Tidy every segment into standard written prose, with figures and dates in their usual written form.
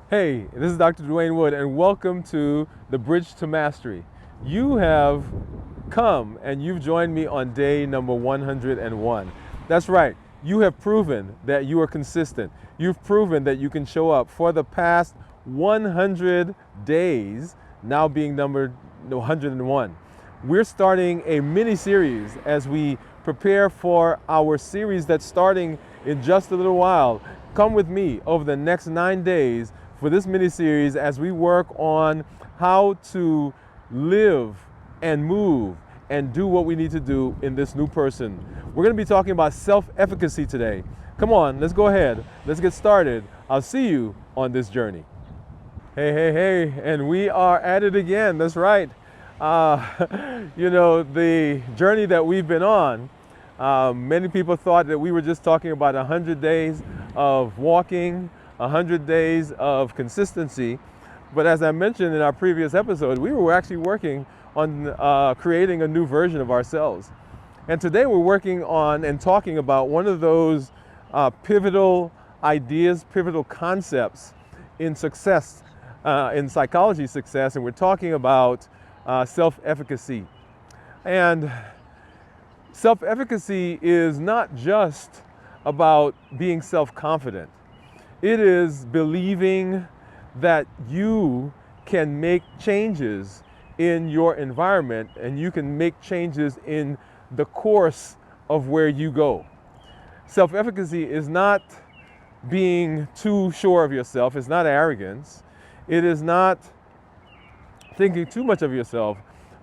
Hey, this is Dr. Dwain Woode, and welcome to the Bridge to Mastery. You have come and you've joined me on day number 101. That's right, you have proven that you are consistent. You've proven that you can show up for the past 100 days, now being numbered 101. We're starting a mini series as we prepare for our series that's starting in just a little while. Come with me over the next 9 days for this mini series as we work on how to live and move and do what we need to do in this new person. We're going to be talking about self-efficacy today. Come on, let's go ahead. Let's get started. I'll see you on this journey. Hey, hey, hey, and we are at it again. That's right. The journey that we've been on, many people thought that we were just talking about 100 days of walking, 100 days of consistency. But as I mentioned in our previous episode, we were actually working on creating a new version of ourselves. And today we're working on and talking about one of those pivotal ideas, pivotal concepts in success, in psychology success, and we're talking about self-efficacy. And self-efficacy is not just about being self-confident. It is believing that you can make changes in your environment and you can make changes in the course of where you go. Self-efficacy is not being too sure of yourself. It's not arrogance. It is not thinking too much of yourself,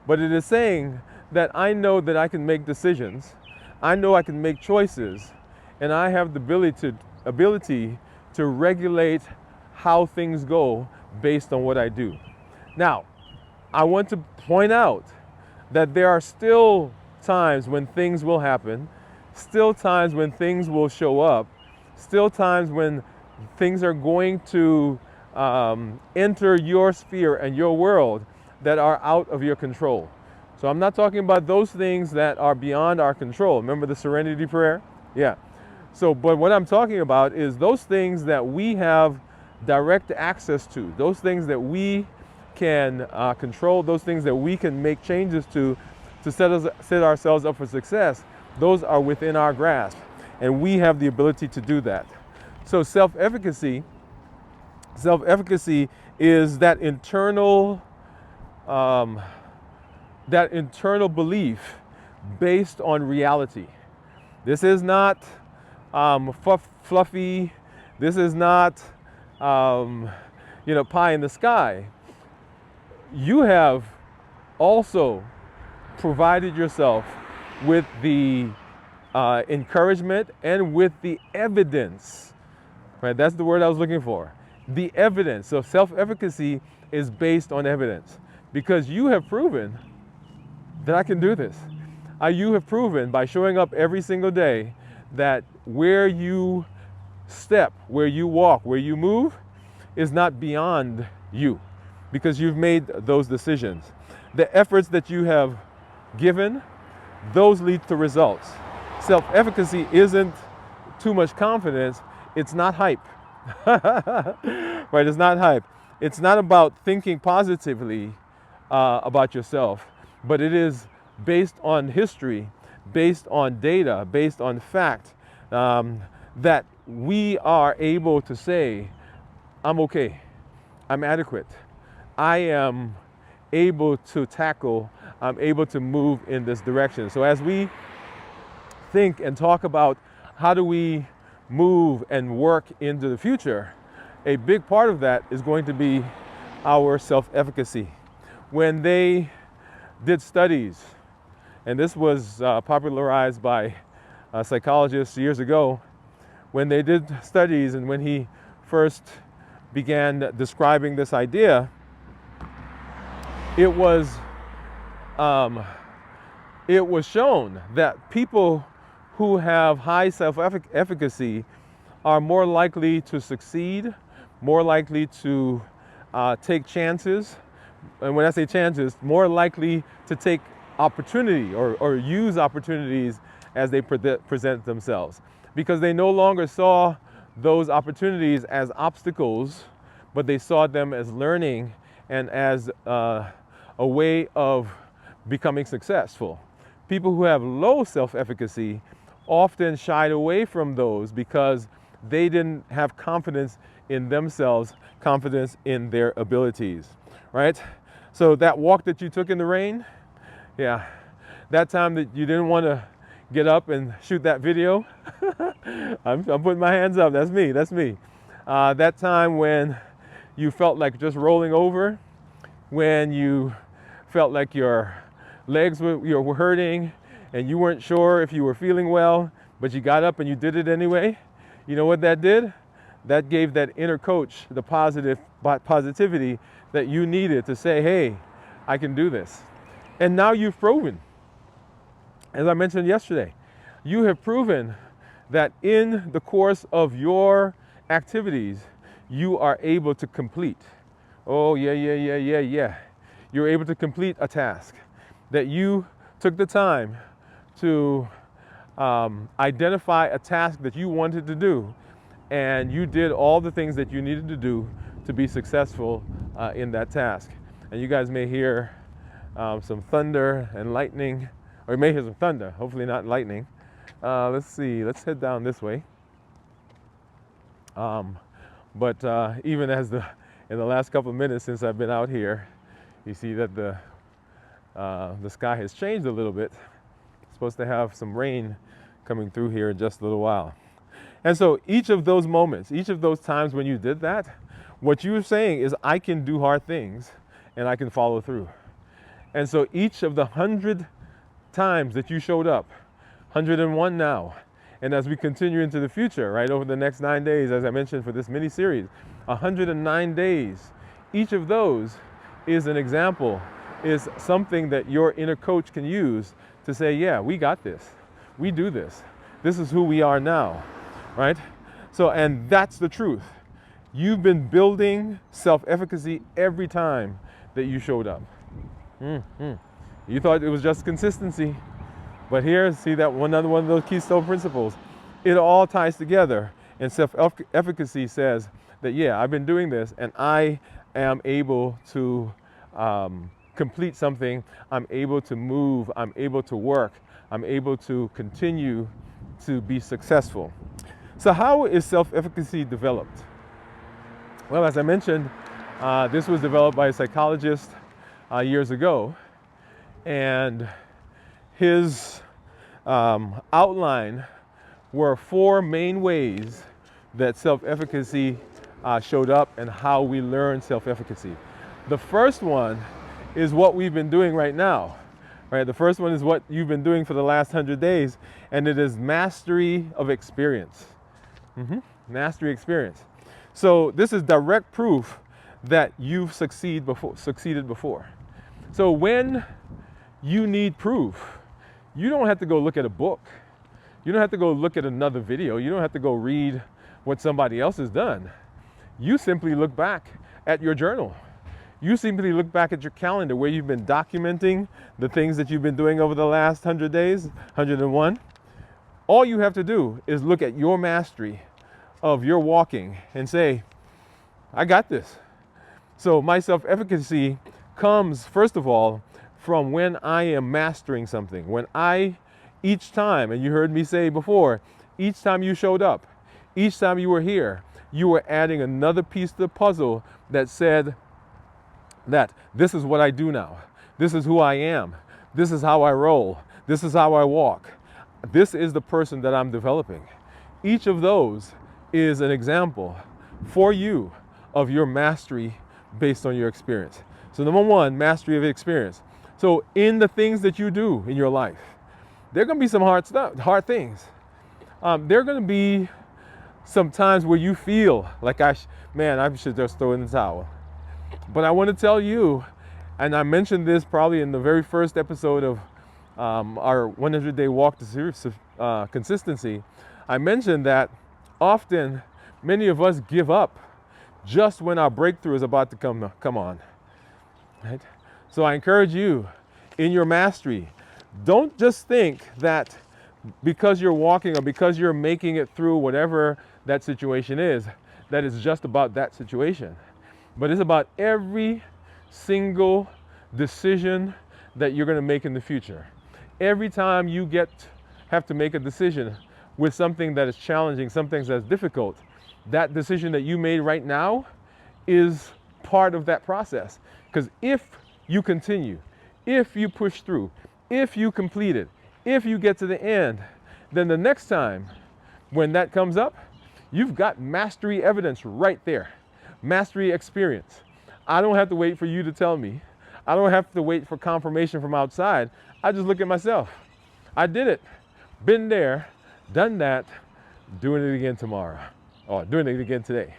but it is saying that I know that I can make decisions. I know I can make choices, and I have the ability to regulate how things go based on what I do. Now, I want to point out that there are still times when things will happen, still times when things will show up, still times when things are going to enter your sphere and your world that are out of your control. So I'm not talking about those things that are beyond our control. Remember the serenity prayer? Yeah. So, but what I'm talking about is those things that we have direct access to, those things that we can control, those things that we can make changes to set ourselves up for success. Those are within our grasp, and we have the ability to do that. So self-efficacy is that internal belief based on reality. This is not fluffy. This is not pie in the sky. You have also provided yourself with the encouragement and with the evidence. Right? That's the word I was looking for. The evidence. So self-efficacy is based on evidence, because you have proven that I can do this. You have proven by showing up every single day that where you step, where you walk, where you move is not beyond you, because you've made those decisions. The efforts that you have given, those lead to results. Self-efficacy isn't too much confidence. It's not hype. Right? It's not hype. It's not about thinking positively about yourself, but it is based on history, based on data, based on fact, that we are able to say, I'm okay, I'm adequate, I am able to tackle, I'm able to move in this direction. So as we think and talk about how do we move and work into the future, a big part of that is going to be our self-efficacy. When they did studies, and this was popularized by psychologists years ago, when they did studies and when he first began describing this idea, it was shown that people who have high self-efficacy are more likely to succeed, more likely to take chances. And when I say chances, more likely to take opportunity or use opportunities as they present themselves. Because they no longer saw those opportunities as obstacles, but they saw them as learning and as a way of becoming successful. People who have low self-efficacy often shied away from those because they didn't have confidence in themselves, confidence in their abilities, right? So that walk that you took in the rain, yeah, that time that you didn't want to get up and shoot that video, I'm putting my hands up, that's me, that's me. That time when you felt like just rolling over, when you felt like your legs were hurting and you weren't sure if you were feeling well, but you got up and you did it anyway. You know what that did? That gave that inner coach the positivity that you needed to say, hey, I can do this. And now you've proven, as I mentioned yesterday, you have proven that in the course of your activities, you are able to complete. Oh, yeah. You're able to complete a task, that you took the time to identify a task that you wanted to do, and you did all the things that you needed to do to be successful in that task. And you guys may hear some thunder and lightning, or you may hear some thunder, hopefully not lightning. Let's see, let's head down this way. But even in the last couple of minutes since I've been out here, you see that the sky has changed a little bit. It's supposed to have some rain coming through here in just a little while. And so each of those moments, each of those times when you did that, what you were saying is, I can do hard things and I can follow through. And so each of the 100 times that you showed up, 101 now, and as we continue into the future, right, over the next 9 days, as I mentioned for this mini series, 109 days, each of those is an example, is something that your inner coach can use to say, yeah, we got this. We do this. This is who we are now, right? So, and that's the truth. You've been building self-efficacy every time that you showed up. You thought it was just consistency, but here, see that another one of those keystone principles. It all ties together, and self-efficacy says that, yeah, I've been doing this, and I am able to complete something. I'm able to move. I'm able to work. I'm able to continue to be successful. So how is self-efficacy developed? Well, as I mentioned, this was developed by a psychologist years ago, and his outline were 4 main ways that self-efficacy showed up and how we learn self-efficacy. The first one is what we've been doing right now. Right? The first one is what you've been doing for the last 100 days, and it is mastery of experience. Mastery experience. So this is direct proof that you've succeeded before. So when you need proof, you don't have to go look at a book. You don't have to go look at another video. You don't have to go read what somebody else has done. You simply look back at your journal. You simply look back at your calendar where you've been documenting the things that you've been doing over the last 100 days, 101. All you have to do is look at your mastery of your walking and say, I got this. So my self-efficacy comes, first of all, from when I am mastering something. When each time, and you heard me say before, each time you showed up, each time you were here, you were adding another piece to the puzzle that said that this is what I do now. This is who I am. This is how I roll. This is how I walk. This is the person that I'm developing. Each of those is an example for you of your mastery based on your experience. So number one, mastery of experience. So in the things that you do in your life, there are going to be some hard things. There are going to be some times where you feel like I should just throw in the towel. But I want to tell you, and I mentioned this probably in the very first episode of our 100-day walk to consistency. I mentioned that often many of us give up just when our breakthrough is about to come on. Right? So I encourage you, in your mastery, don't just think that because you're walking or because you're making it through whatever that situation is, that it's just about that situation. but it's about every single decision that you're going to make in the future. Every time you have to make a decision with something that is challenging, something that's difficult, that decision that you made right now is part of that process. Because if you continue, if you push through, if you complete it, if you get to the end, then the next time when that comes up, you've got mastery evidence right there, mastery experience. I don't have to wait for you to tell me. I don't have to wait for confirmation from outside. I just look at myself. I did it, been there, done that, doing it again tomorrow, or doing it again today.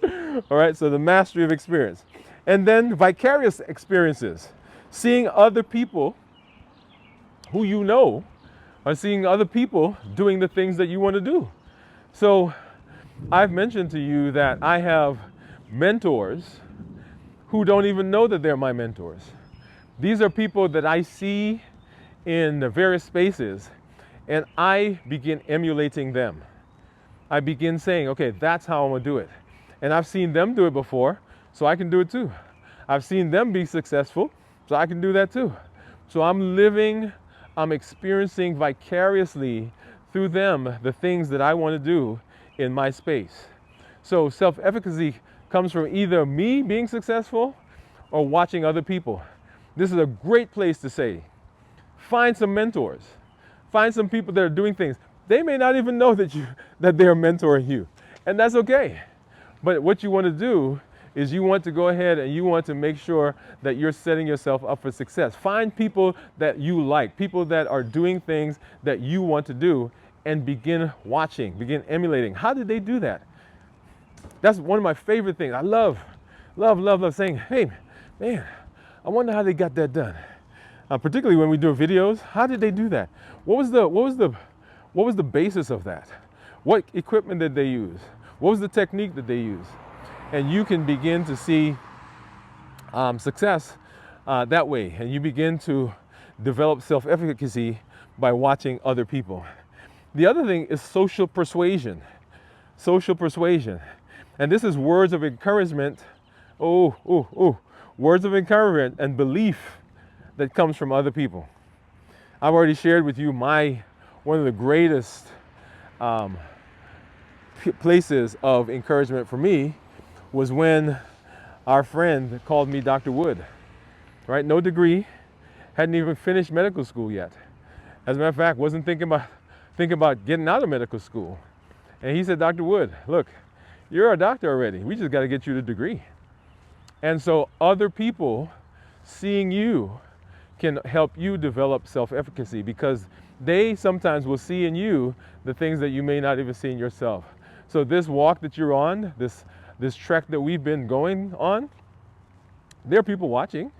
All right, so the mastery of experience. And then vicarious experiences, seeing other people who you know are seeing other people doing the things that you want to do. So I've mentioned to you that I have mentors who don't even know that they're my mentors. These are people that I see in the various spaces, and I begin emulating them. I begin saying, okay, that's how I'm gonna do it. And I've seen them do it before, so I can do it too. I've seen them be successful, so I can do that too. So I'm experiencing vicariously through them the things that I want to do in my space. So self-efficacy comes from either me being successful or watching other people. This is a great place to say, find some mentors. Find some people that are doing things. They may not even know that they're mentoring you, and that's okay. But what you want to do is you want to go ahead and you want to make sure that you're setting yourself up for success. Find people that you like, people that are doing things that you want to do, and begin watching, begin emulating. How did they do that? That's one of my favorite things. I love saying, hey, man, I wonder how they got that done. Particularly when we do videos, how did they do that? What was the basis of that? What equipment did they use? What was the technique that they used? And you can begin to see success that way. And you begin to develop self-efficacy by watching other people. The other thing is social persuasion. Social persuasion. And this is words of encouragement. Words of encouragement and belief that comes from other people. I've already shared with you one of the greatest places of encouragement for me was when our friend called me Dr. Woode, right? No degree, hadn't even finished medical school yet. As a matter of fact, wasn't thinking about getting out of medical school. And he said, Dr. Woode, look, you're a doctor already. We just got to get you the degree. And so other people seeing you can help you develop self-efficacy, because they sometimes will see in you the things that you may not even see in yourself. So this walk that you're on, this trek that we've been going on, there are people watching.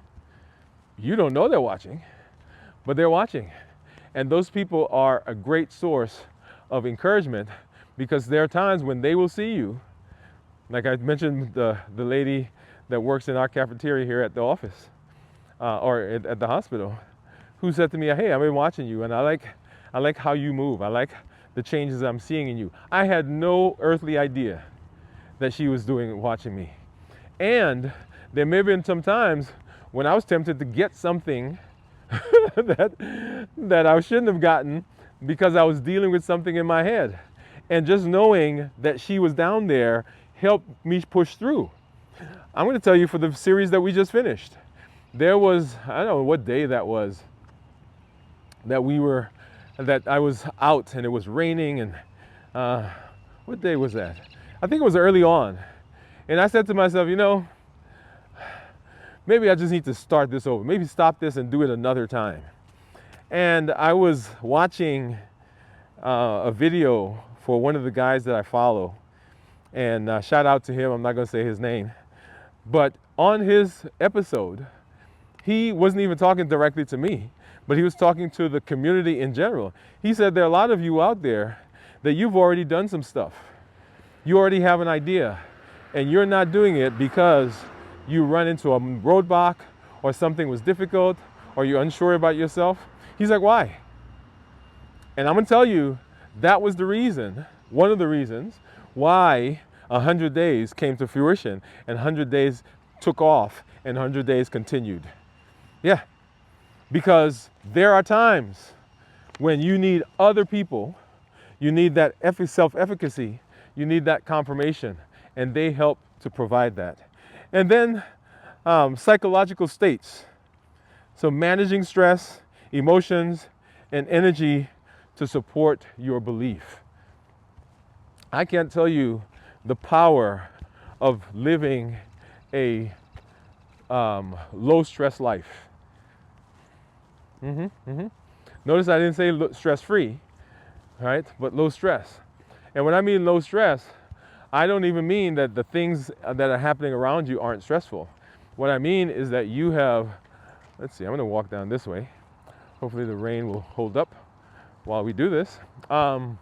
You don't know they're watching, but they're watching. And those people are a great source of encouragement, because there are times when they will see you. Like I mentioned, the lady that works in our cafeteria here at the office, or at the hospital, who said to me, hey, I've been watching you, and I like how you move. I like the changes I'm seeing in you. I had no earthly idea that she was watching me. And there may have been some times when I was tempted to get something that I shouldn't have gotten, because I was dealing with something in my head. And just knowing that she was down there helped me push through. I'm going to tell you, for the series that we just finished, there was, I don't know what day that was, that I was out and it was raining, and what day was that? I think it was early on. And I said to myself, maybe I just need to start this over. Maybe stop this and do it another time. And I was watching a video for one of the guys that I follow. And shout out to him, I'm not gonna say his name. But on his episode, he wasn't even talking directly to me, but he was talking to the community in general. He said, there are a lot of you out there that you've already done some stuff. You already have an idea, and you're not doing it because you run into a roadblock, or something was difficult, or you're unsure about yourself. He's like, why? And I'm gonna tell you, that was the reason, one of the reasons, why 100 days came to fruition, and 100 days took off and 100 days continued. Yeah, because there are times when you need other people, you need that self-efficacy, you need that confirmation, and they help to provide that. And then psychological states. So managing stress, emotions, and energy to support your belief. I can't tell you the power of living a low stress life. Notice I didn't say stress-free, right? But low stress. And when I mean low stress, I don't even mean that the things that are happening around you aren't stressful. What I mean is that you have, let's see, I'm going to walk down this way. Hopefully the rain will hold up while we do this. So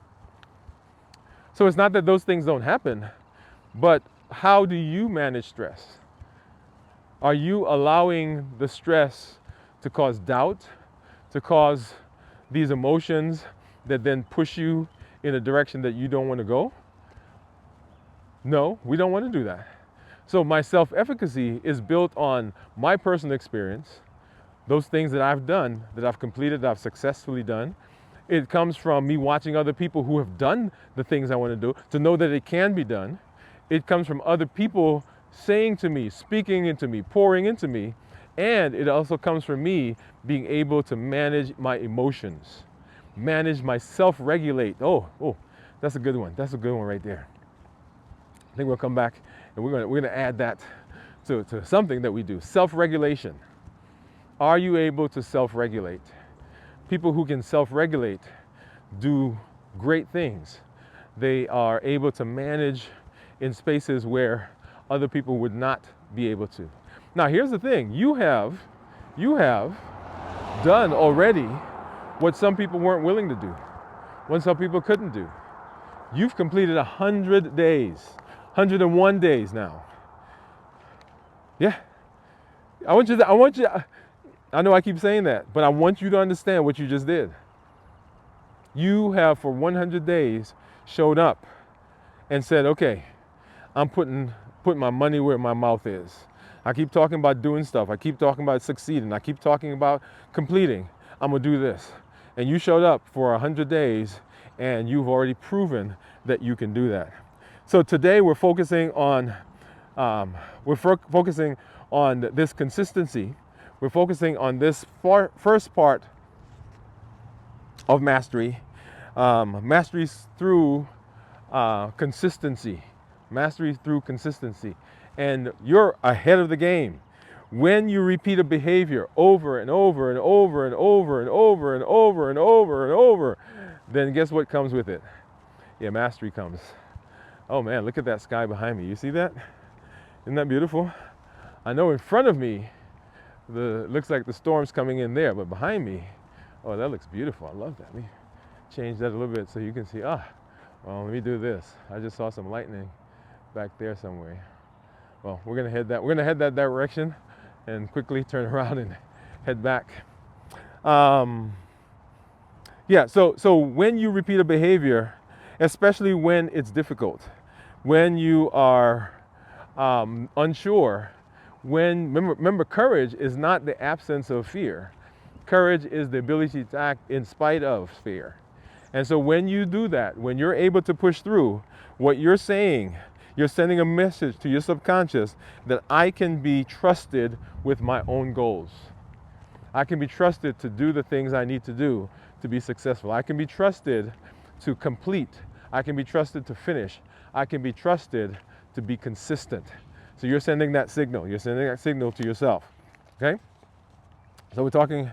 it's not that those things don't happen, but how do you manage stress? Are you allowing the stress to cause doubt, to cause these emotions that then push you in a direction that you don't want to go? No, we don't want to do that. So my self-efficacy is built on my personal experience, those things that I've done, that I've completed, that I've successfully done. It comes from me watching other people who have done the things I want to do, to know that it can be done. It comes from other people saying to me, speaking into me, pouring into me. And it also comes from me being able to manage my emotions, manage my self-regulate. Oh, that's a good one. That's a good one right there. I think we'll come back and we're gonna add that to something that we do. Self-regulation. Are you able to self-regulate? People who can self-regulate do great things. They are able to manage in spaces where other people would not be able to. Now here's the thing, you have done already what some people weren't willing to do, what some people couldn't do. You've completed 100 days, 101 days now. Yeah, I know I keep saying that, but I want you to understand what you just did. You have for 100 days showed up and said, okay, I'm putting my money where my mouth is. I keep talking about doing stuff. I keep talking about succeeding. I keep talking about completing. I'm gonna do this. And you showed up for 100 days and you've already proven that you can do that. So today we're focusing on this consistency. We're focusing on this first part of mastery, mastery through consistency. Mastery through consistency. And you're ahead of the game. When you repeat a behavior over and over and over and over and over and over and over and over, then guess what comes with it? Yeah, mastery comes. Oh man, look at that sky behind me. You see that? Isn't that beautiful? I know in front of me, looks like the storm's coming in there, but behind me, oh, that looks beautiful. I love that. Let me change that a little bit so you can see. Well, let me do this. I just saw some lightning back there somewhere. Well, we're gonna head that direction and quickly turn around and head back. Yeah, so when you repeat a behavior, especially when it's difficult, when you are unsure, remember courage is not the absence of fear. Courage is the ability to act in spite of fear. And so when you do that, when you're able to push through, what you're saying, you're sending a message to your subconscious that I can be trusted with my own goals. I can be trusted to do the things I need to do to be successful. I can be trusted to complete. I can be trusted to finish. I can be trusted to be consistent. So you're sending that signal. You're sending that signal to yourself. Okay? So we're talking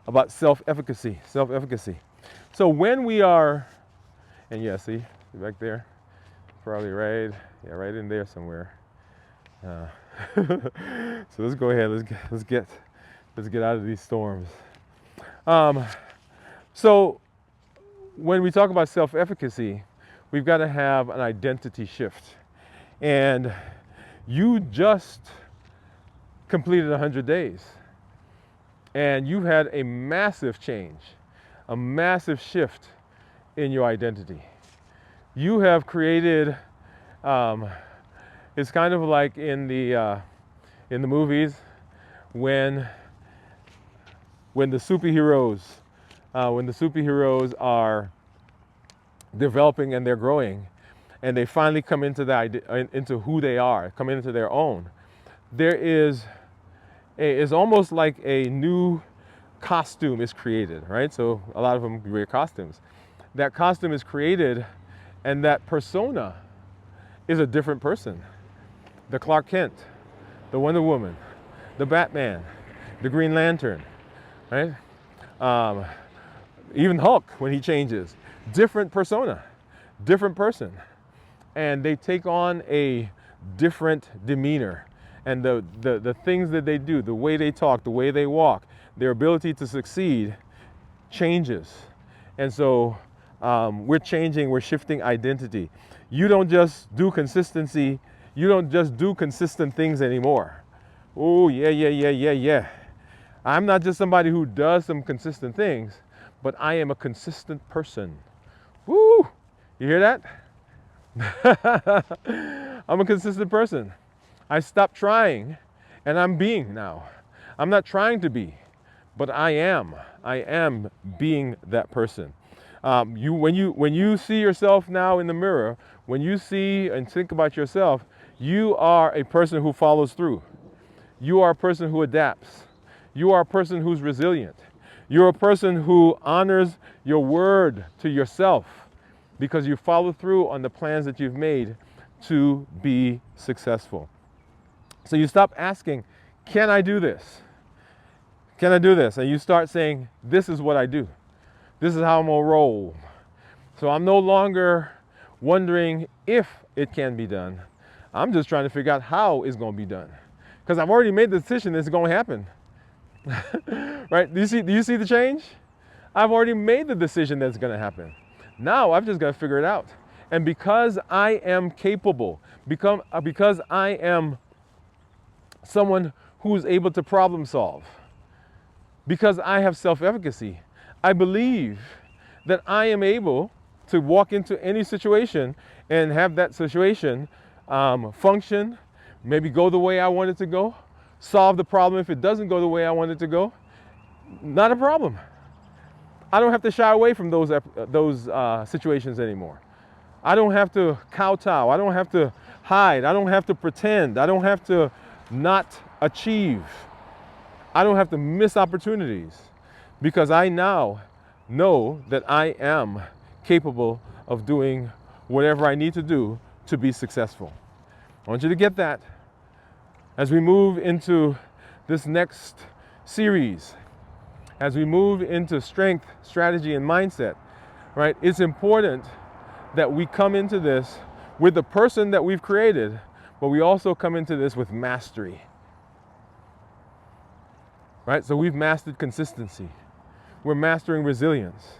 about self-efficacy. Self-efficacy. So when we are, and yeah, see back there, probably right in there somewhere. So let's go ahead. Let's get out of these storms. So when we talk about self-efficacy, we've got to have an identity shift. And you just completed 100 days. And you've had a massive change, a massive shift in your identity. You have created, it's kind of like in the in the movies when the superheroes are developing and they're growing, and they finally come into who they are, come into their own. There is almost like a new costume is created, right? So a lot of them wear costumes. That costume is created, and that persona is a different person. The Clark Kent, the Wonder Woman, the Batman, the Green Lantern, right? Even Hulk, when he changes, different persona, different person. And they take on a different demeanor. And the things that they do, the way they talk, the way they walk, their ability to succeed changes. And so we're changing, we're shifting identity. You don't just do consistency, you don't just do consistent things anymore. Oh, yeah. I'm not just somebody who does some consistent things, but I am a consistent person. Woo! You hear that? I'm a consistent person. I stopped trying, and I'm being now. I'm not trying to be, but I am. I am being that person. When you see yourself now in the mirror, when you see and think about yourself, you are a person who follows through. You are a person who adapts. You are a person who's resilient. You're a person who honors your word to yourself because you follow through on the plans that you've made to be successful. So you stop asking, can I do this? Can I do this? And you start saying, this is what I do. This is how I'm gonna roll. So I'm no longer wondering if it can be done. I'm just trying to figure out how it's gonna be done. Because I've already made the decision it's gonna happen. Right? Do you see the change? I've already made the decision that's gonna happen. Now I've just gotta figure it out. And because I am capable, because I am someone who's able to problem solve, because I have self-efficacy, I believe that I am able to walk into any situation and have that situation function, maybe go the way I want it to go, solve the problem if it doesn't go the way I want it to go. Not a problem. I don't have to shy away from those situations anymore. I don't have to kowtow. I don't have to hide. I don't have to pretend. I don't have to not achieve. I don't have to miss opportunities because I now know that I am capable of doing whatever I need to do to be successful. I want you to get that as we move into this next series, as we move into strength, strategy, and mindset, right? It's important that we come into this with the person that we've created, but we also come into this with mastery, right? So we've mastered consistency. We're mastering resilience.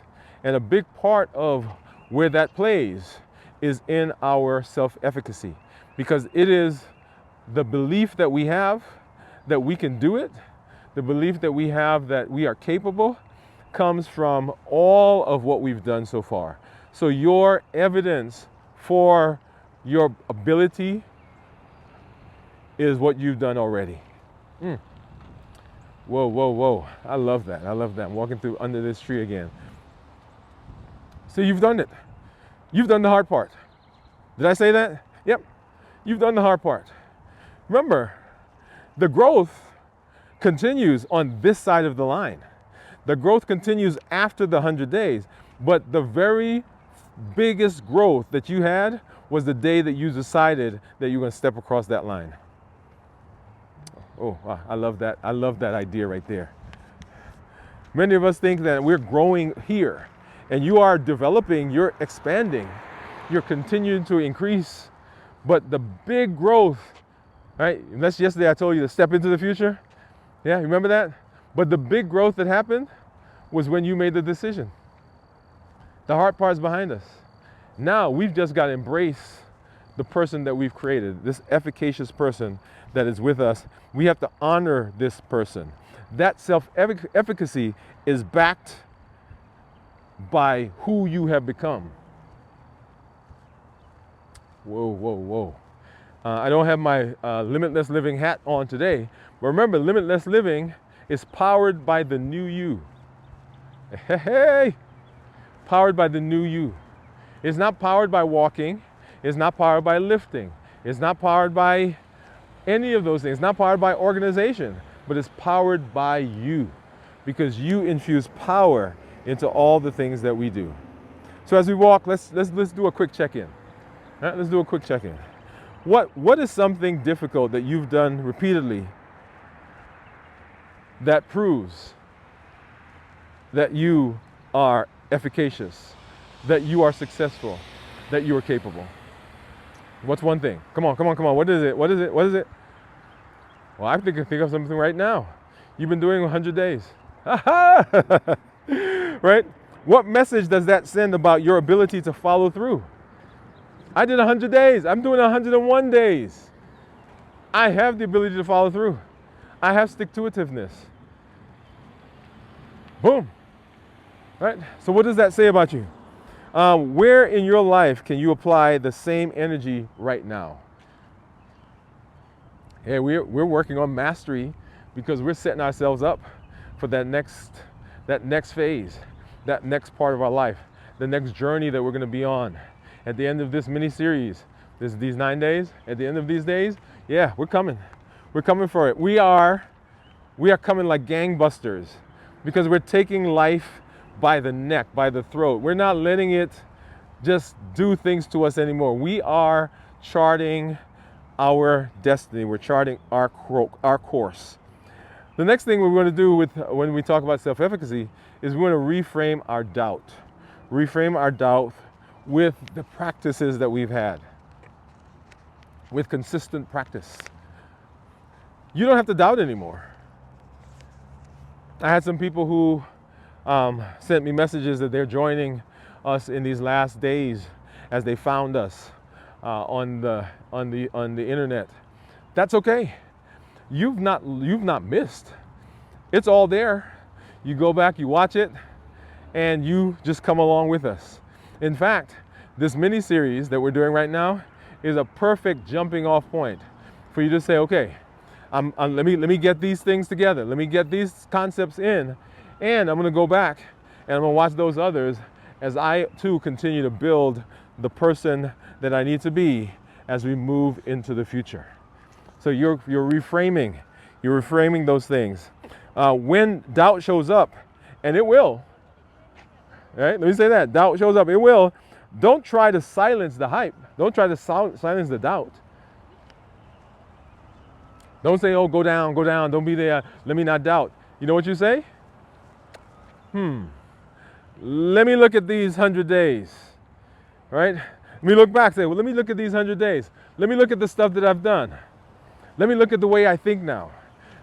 And a big part of where that plays is in our self-efficacy, because it is the belief that we have that we can do it, the belief that we have that we are capable, comes from all of what we've done so far. So your evidence for your ability is what you've done already. Whoa. I love that. I'm walking through under this tree again. So you've done it. You've done the hard part. Did I say that? Yep. You've done the hard part. Remember, the growth continues on this side of the line. The growth continues after the 100 days, but the very biggest growth that you had was the day that you decided that you're going to step across that line. Oh, wow, I love that. I love that idea right there. Many of us think that we're growing here, and you are developing, you're expanding, you're continuing to increase, but the big growth, right? That's yesterday I told you to step into the future. Yeah, remember that? But the big growth that happened was when you made the decision. The hard part's behind us. Now we've just got to embrace the person that we've created, this efficacious person that is with us. We have to honor this person. That self-efficacy is backed by who you have become. Whoa. I don't have my Limitless Living hat on today, but remember, Limitless Living is powered by the new you. Hey, powered by the new you. It's not powered by walking. It's not powered by lifting. It's not powered by any of those things. It's not powered by organization, but it's powered by you, because you infuse power into all the things that we do. So as we walk, let's do a quick check-in. Right, let's do a quick check-in. What is something difficult that you've done repeatedly that proves that you are efficacious, that you are successful, that you are capable? What's one thing? Come on. What is it? What is it? Well, I think of something right now. You've been doing 100 days. Right? What message does that send about your ability to follow through? I did 100 days. I'm doing 101 days. I have the ability to follow through. I have stick-to-itiveness. Boom. Right? So what does that say about you? Where in your life can you apply the same energy right now? Hey, we're working on mastery because we're setting ourselves up for that next phase, that next part of our life, the next journey that we're going to be on. At the end of this mini series, these 9 days, at the end of these days, yeah, we're coming. We're coming for it. We are coming like gangbusters because we're taking life by the neck, by the throat. We're not letting it just do things to us anymore. We are charting our destiny. We're charting our course. The next thing we're going to do when we talk about self-efficacy is we're going to reframe our doubt. Reframe our doubt with the practices that we've had, with consistent practice. You don't have to doubt anymore. I had some people who sent me messages that they're joining us in these last days as they found us on the internet. That's okay. You've not missed. It's all there. You go back, you watch it, and you just come along with us. In fact, this mini series that we're doing right now is a perfect jumping off point for you to say, okay, let me get these things together. Let me get these concepts in, and I'm going to go back and I'm going to watch those others as I too continue to build the person that I need to be as we move into the future. So you're reframing those things. When doubt shows up, and it will, right? Let me say that. Doubt shows up. It will. Don't try to silence the hype. Don't try to silence the doubt. Don't say, oh, go down. Don't be there. Let me not doubt. You know what you say? Let me look at these 100 days. Right? Let me look back and say, well, let me look at these 100 days. Let me look at the stuff that I've done. Let me look at the way I think now.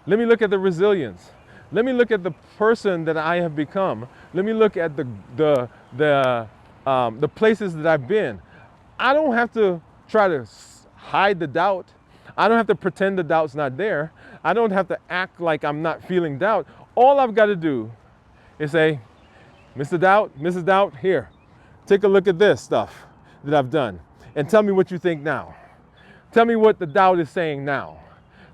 Let me look at the resilience. Let me look at the person that I have become. Let me look at the places that I've been. I don't have to try to hide the doubt. I don't have to pretend the doubt's not there. I don't have to act like I'm not feeling doubt. All I've got to do is say, Mr. Doubt, Mrs. Doubt, here, take a look at this stuff that I've done and tell me what you think now. Tell me what the doubt is saying now.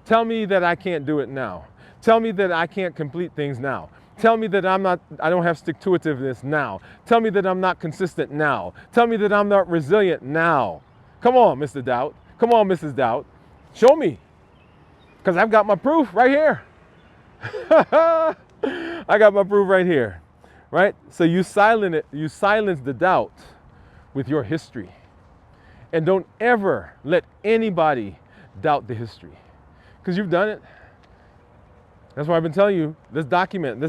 Tell me that I can't do it now. Tell me that I can't complete things now. Tell me that I don't have stick-to-itiveness now. Tell me that I'm not consistent now. Tell me that I'm not resilient now. Come on, Mr. Doubt. Come on, Mrs. Doubt. Show me. Because I've got my proof right here. I got my proof right here. Right? So you silence the doubt with your history. And don't ever let anybody doubt the history. Because you've done it. That's why I've been telling you, let's document.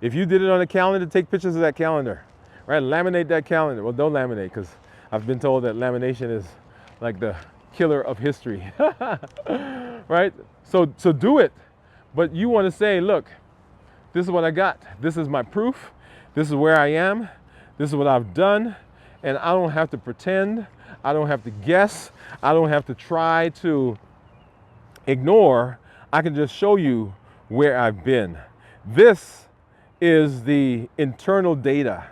If you did it on a calendar, take pictures of that calendar. Right? Laminate that calendar. Well, don't laminate, because I've been told that lamination is like the killer of history. Right? So do it. But you want to say, look, this is what I got. This is my proof. This is where I am. This is what I've done. And I don't have to pretend. I don't have to guess. I don't have to try to ignore. I can just show you where I've been. This is the internal data.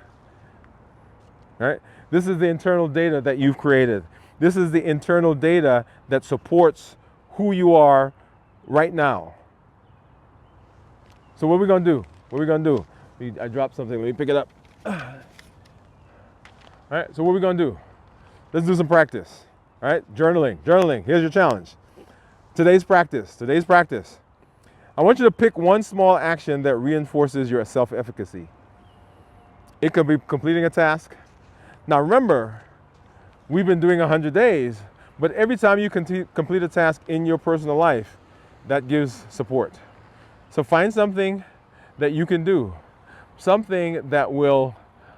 Right? This is the internal data that you've created. This is the internal data that supports who you are right now. So what are we gonna do? What are we gonna do? I dropped something, let me pick it up. All right, so what are we gonna do? Let's do some practice. All right, journaling, here's your challenge. Today's practice. I want you to pick one small action that reinforces your self-efficacy. It could be completing a task. Now remember, we've been doing 100 days, but every time you complete a task in your personal life, that gives support. So find something that you can do, something that will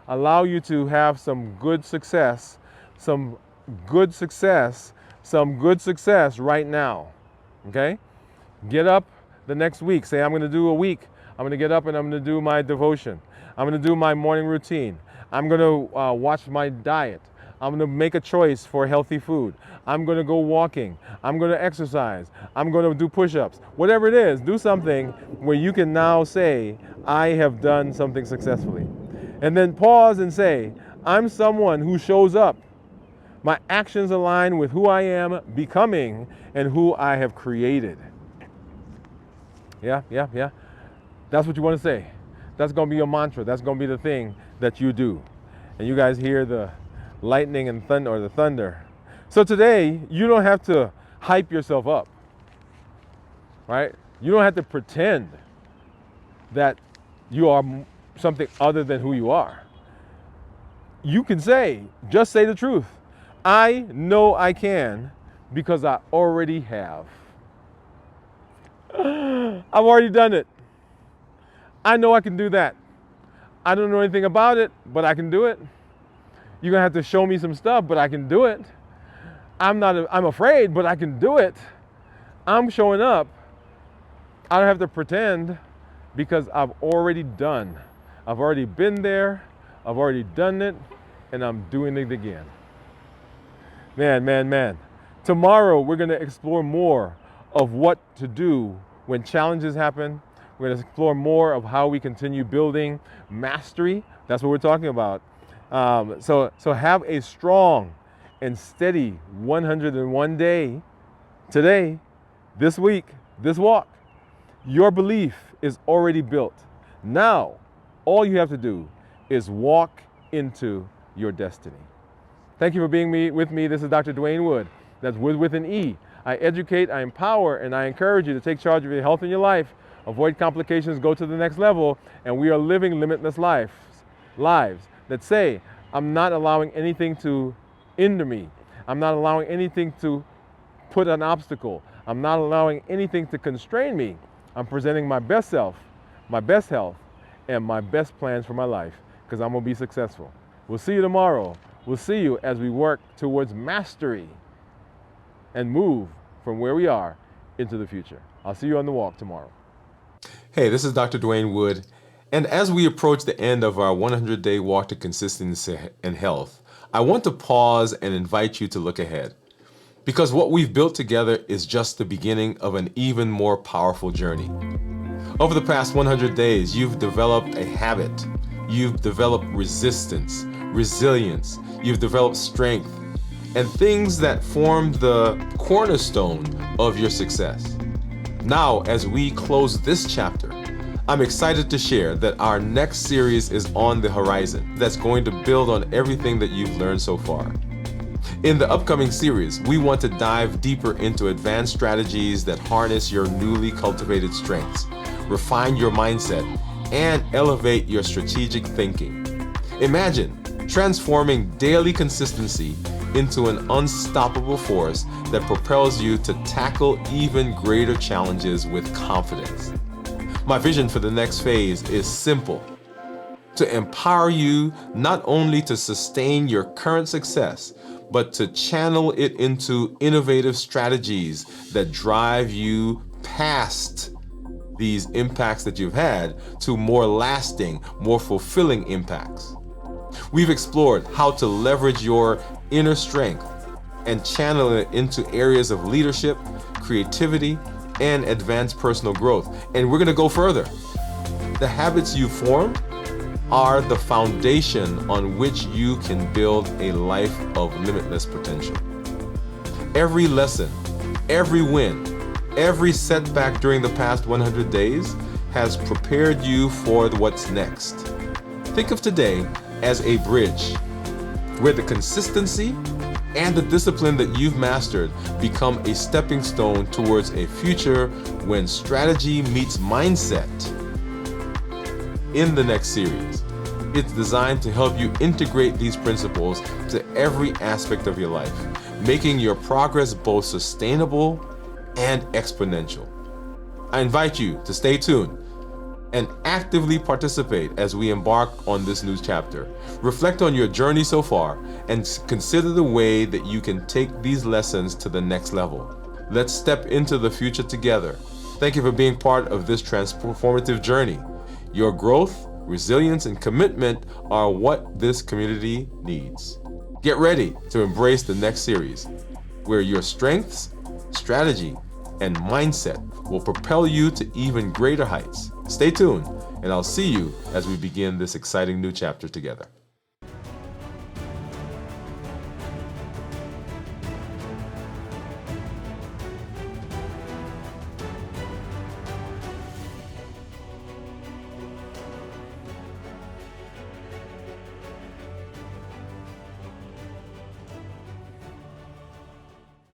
allow you to have some good success right now, okay? Get up the next week. Say, I'm gonna do a week. I'm gonna get up and I'm gonna do my devotion. I'm gonna do my morning routine. I'm gonna watch my diet. I'm gonna make a choice for healthy food. I'm gonna go walking. I'm gonna exercise. I'm gonna do push-ups. Whatever it is, do something where you can now say, I have done something successfully. And then pause and say, I'm someone who shows up. My actions align with who I am becoming and who I have created. Yeah. That's what you want to say. That's going to be your mantra. That's going to be the thing that you do. And you guys hear the lightning and thunder, or the thunder. So today, you don't have to hype yourself up, right? You don't have to pretend that you are something other than who you are. You can just say the truth. I know I can because I already have. I've already done it. I know I can do that. I don't know anything about it, but I can do it. You're gonna have to show me some stuff, but I can do it. I'm afraid, but I can do it. I'm showing up. I don't have to pretend because I've already done. I've already been there. I've already done it, and I'm doing it again. Man. Tomorrow, we're gonna explore more of what to do when challenges happen. We're going to explore more of how we continue building mastery. That's what we're talking about. So have a strong and steady 101 day today, this week, this walk. Your belief is already built. Now, all you have to do is walk into your destiny. Thank you for being with me. This is Dr. Dwain Woode. That's Woode with an E. I educate, I empower, and I encourage you to take charge of your health and your life. Avoid complications, go to the next level, and we are living limitless lives that say, I'm not allowing anything to hinder me. I'm not allowing anything to put an obstacle. I'm not allowing anything to constrain me. I'm presenting my best self, my best health, and my best plans for my life, because I'm gonna be successful. We'll see you tomorrow. We'll see you as we work towards mastery and move from where we are into the future. I'll see you on the walk tomorrow. Hey, this is Dr. Dwain Woode, and as we approach the end of our 100-day walk to consistency and health, I want to pause and invite you to look ahead, because what we've built together is just the beginning of an even more powerful journey. Over the past 100 days, you've developed a habit, you've developed resistance, resilience, you've developed strength, and things that form the cornerstone of your success. Now, as we close this chapter, I'm excited to share that our next series is on the horizon that's going to build on everything that you've learned so far. In the upcoming series, we want to dive deeper into advanced strategies that harness your newly cultivated strengths, refine your mindset, and elevate your strategic thinking. Imagine transforming daily consistency into an unstoppable force that propels you to tackle even greater challenges with confidence. My vision for the next phase is simple: to empower you not only to sustain your current success, but to channel it into innovative strategies that drive you past these impacts that you've had to more lasting, more fulfilling impacts. We've explored how to leverage your inner strength and channel it into areas of leadership, creativity, and advanced personal growth. And we're going to go further. The habits you form are the foundation on which you can build a life of limitless potential. Every lesson, every win, every setback during the past 100 days has prepared you for what's next. Think of today as a bridge where the consistency and the discipline that you've mastered become a stepping stone towards a future when strategy meets mindset. In the next series, it's designed to help you integrate these principles to every aspect of your life, making your progress both sustainable and exponential. I invite you to stay tuned and actively participate as we embark on this new chapter. Reflect on your journey so far and consider the way that you can take these lessons to the next level. Let's step into the future together. Thank you for being part of this transformative journey. Your growth, resilience, and commitment are what this community needs. Get ready to embrace the next series, where your strengths, strategy, and mindset will propel you to even greater heights. Stay tuned, and I'll see you as we begin this exciting new chapter together.